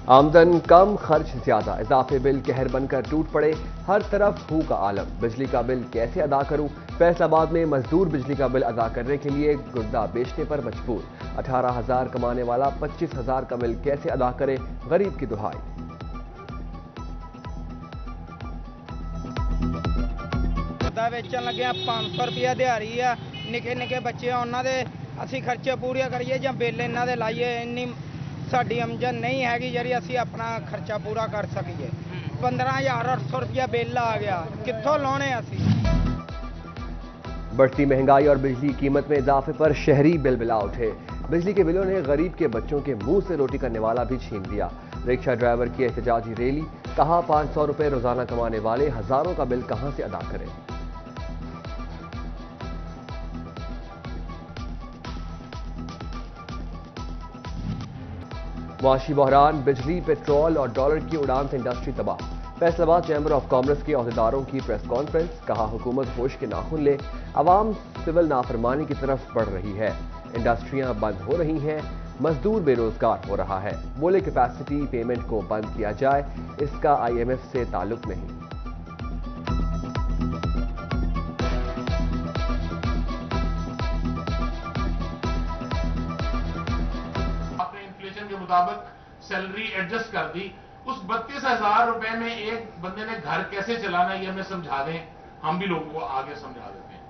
آمدن کم خرچ زیادہ، اضافے بل قہر بن کر ٹوٹ پڑے، ہر طرف ہو کا عالم، بجلی کا بل کیسے ادا کروں؟ فیصل آباد میں مزدور بجلی کا بل ادا کرنے کے لیے گردہ بیچنے پر مجبور، 18,000 کمانے والا 25,000 کا بل کیسے ادا کرے؟ غریب کی دہائی۔ گردہ بیچن لگے 500 روپیہ دیہڑی ہے، نکے نکے بچے انہوں دے اسی خرچے پورے کریے یا بل انہوں دے لائیے، اینی ساڈی آمدن نہیں ہے جی اسی اپنا خرچہ پورا کر سکیے۔ 15,800 روپیہ بل آ گیا، کتوں لانے اسی؟ بڑھتی مہنگائی اور بجلی قیمت میں اضافے پر شہری بل بلا اٹھے، بجلی کے بلوں نے غریب کے بچوں کے منہ سے روٹی کرنے والا بھی چھین لیا۔ رکشہ ڈرائیور کی احتجاجی ریلی، کہا 500 روپے روزانہ کمانے والے ہزاروں کا بل کہاں سے ادا کریں؟ معاشی بحران، بجلی، پیٹرول اور ڈالر کی اڑان سے انڈسٹری تباہ۔ فیصل آباد چیمبر آف کامرس کے عہدیداروں کی پریس کانفرنس، کہا حکومت ہوش کے ناخن لے، عوام سول نافرمانی کی طرف بڑھ رہی ہے، انڈسٹریاں بند ہو رہی ہیں، مزدور بے روزگار ہو رہا ہے، بولے کیپیسٹی پیمنٹ کو بند کیا جائے، اس کا IMF سے تعلق نہیں۔ کے مطابق سیلری ایڈجسٹ کر دی، اس 32,000 روپے میں ایک بندے نے گھر کیسے چلانا یہ ہمیں سمجھا دیں، ہم بھی لوگوں کو آگے سمجھا دیتے ہیں۔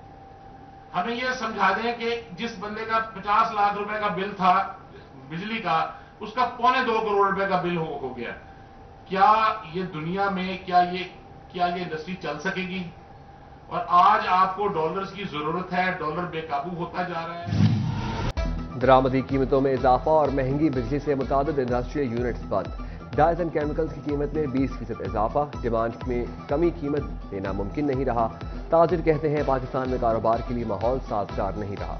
ہمیں یہ سمجھا دیں کہ جس بندے کا 50 لاکھ روپے کا بل تھا بجلی کا، اس کا 2.25 کروڑ روپے کا بل ہو گیا، کیا یہ دنیا میں کیا یہ انڈسٹری چل سکے گی؟ اور آج آپ کو ڈالرز کی ضرورت ہے، ڈالر بے قابو ہوتا جا رہا ہے۔ درآمدی قیمتوں میں اضافہ اور مہنگی بجلی سے متعدد انڈسٹریل یونٹس بند، ڈائز اینڈ کیمیکلز کی قیمت میں 20% اضافہ، ڈیمانڈ میں کمی، قیمت دینا ممکن نہیں رہا، تاجر کہتے ہیں پاکستان میں کاروبار کے لیے ماحول سازگار نہیں رہا۔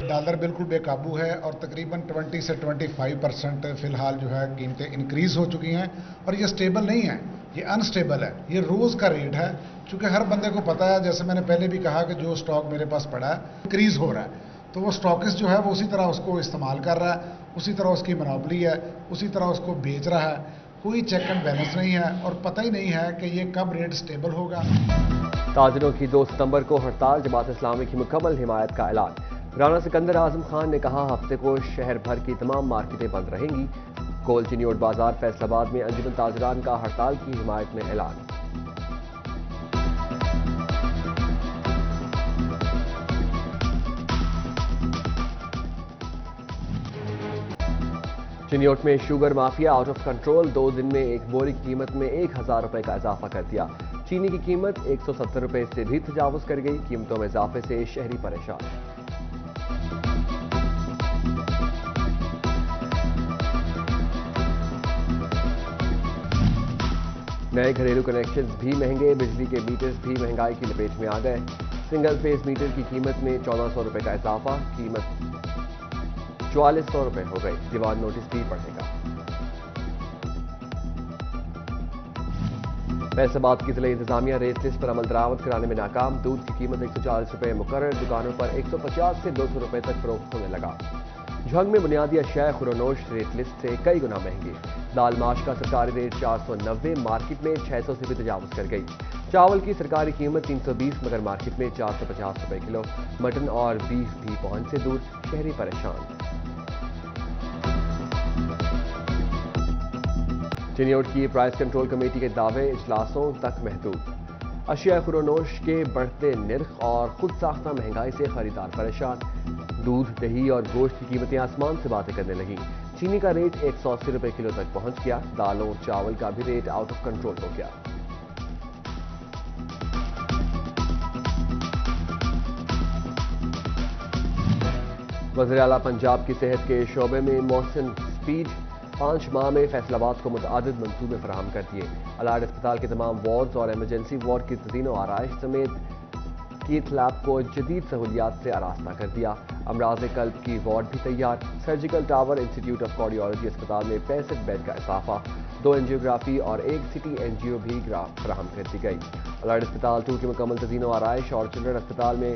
ڈالر بالکل بے قابو ہے اور تقریباً 20 سے 25% فی الحال جو ہے قیمتیں انکریز ہو چکی ہیں، اور یہ سٹیبل نہیں ہے، یہ انسٹیبل ہے، یہ روز کا ریٹ ہے، چونکہ ہر بندے کو پتا ہے، جیسے میں نے پہلے بھی کہا کہ جو سٹاک میرے پاس پڑا ہے انکریز ہو رہا ہے، تو وہ سٹاکس جو ہے وہ اسی طرح اس کو استعمال کر رہا ہے، اسی طرح اس کی منوپلی ہے، اسی طرح اس کو بیچ رہا ہے، کوئی چیک اینڈ بیلنس نہیں ہے، اور پتہ ہی نہیں ہے کہ یہ کب ریٹ سٹیبل ہوگا۔ تاجروں کی 2 ستمبر کو ہڑتال، جماعت اسلامی کی مکمل حمایت کا اعلان۔ رانا سکندر اعظم خان نے کہا ہفتے کو شہر بھر کی تمام مارکیٹیں بند رہیں گی۔ کول چنیوٹ بازار فیصل آباد میں انجمن تاجران کا ہڑتال کی حمایت میں اعلان۔ چنیوٹ میں sugar mafia out of control, 2 دن میں ایک بوری کی قیمت میں 1,000 روپے کا اضافہ کر دیا، چینی کی قیمت 170 روپے سے بھی تجاوز کر گئی، قیمتوں میں اضافے سے شہری پریشان۔ نئے گھریلو کنیکشنز بھی مہنگے، بجلی کے میٹرز بھی مہنگائی کی لپیٹ میں آ گئے، سنگل فیز میٹر کی قیمت میں 1,400 روپے کا اضافہ، قیمت 4,400 روپے ہو گئی، دیوان نوٹس بھی پڑھے گا۔ فیصل آباد کی ضلع انتظامیہ ریٹ لسٹ پر عمل درآمد کرانے میں ناکام، دودھ کی قیمت 140 روپے مقرر، دکانوں پر 150 سے 200 روپے تک فروخت ہونے لگا۔ جھنگ میں بنیادی اشیاء خورونوش ریٹ لسٹ سے کئی گنا مہنگی، دال ماش کا سرکاری ریٹ 490، مارکیٹ میں 600 سے بھی تجاوز کر گئی، چاول کی سرکاری قیمت 320 مگر مارکیٹ میں 450 روپے کلو، مٹن اور بیف بھی پہنچ سے دور، شہری پریشان۔ چنیوٹ کی پرائس کنٹرول کمیٹی کے دعوے اجلاسوں تک محدود، اشیاء خورونوش کے بڑھتے نرخ اور خود ساختہ مہنگائی سے خریدار پریشان، دودھ، دہی اور گوشت کی قیمتیں آسمان سے باتیں کرنے لگیں، چینی کا ریٹ 180 روپے کلو تک پہنچ گیا، دالوں چاول کا بھی ریٹ آؤٹ آف کنٹرول ہو گیا۔ وزیر اعلیٰ پنجاب کی صحت کے شعبے میں محسن سپیڈ، 5 ماہ میں فیصل آباد کو متعدد منصوبے فراہم کر دیے، الائڈ اسپتال کے تمام وارڈز اور ایمرجنسی وارڈ کی تزئین و آرائش سمیت کیتھ لیب کو جدید سہولیات سے آراستہ کر دیا، امراض قلب کی وارڈ بھی تیار، surgical tower, institute of cardiology اسپتال میں 65 بیڈ کا اضافہ، 2 اینجیوگرافی اور 1 سٹی NGO بھی فراہم کر دی گئی، الائڈ اسپتال 2 کی مکمل تزئین و آرائش اور چلڈرن اسپتال میں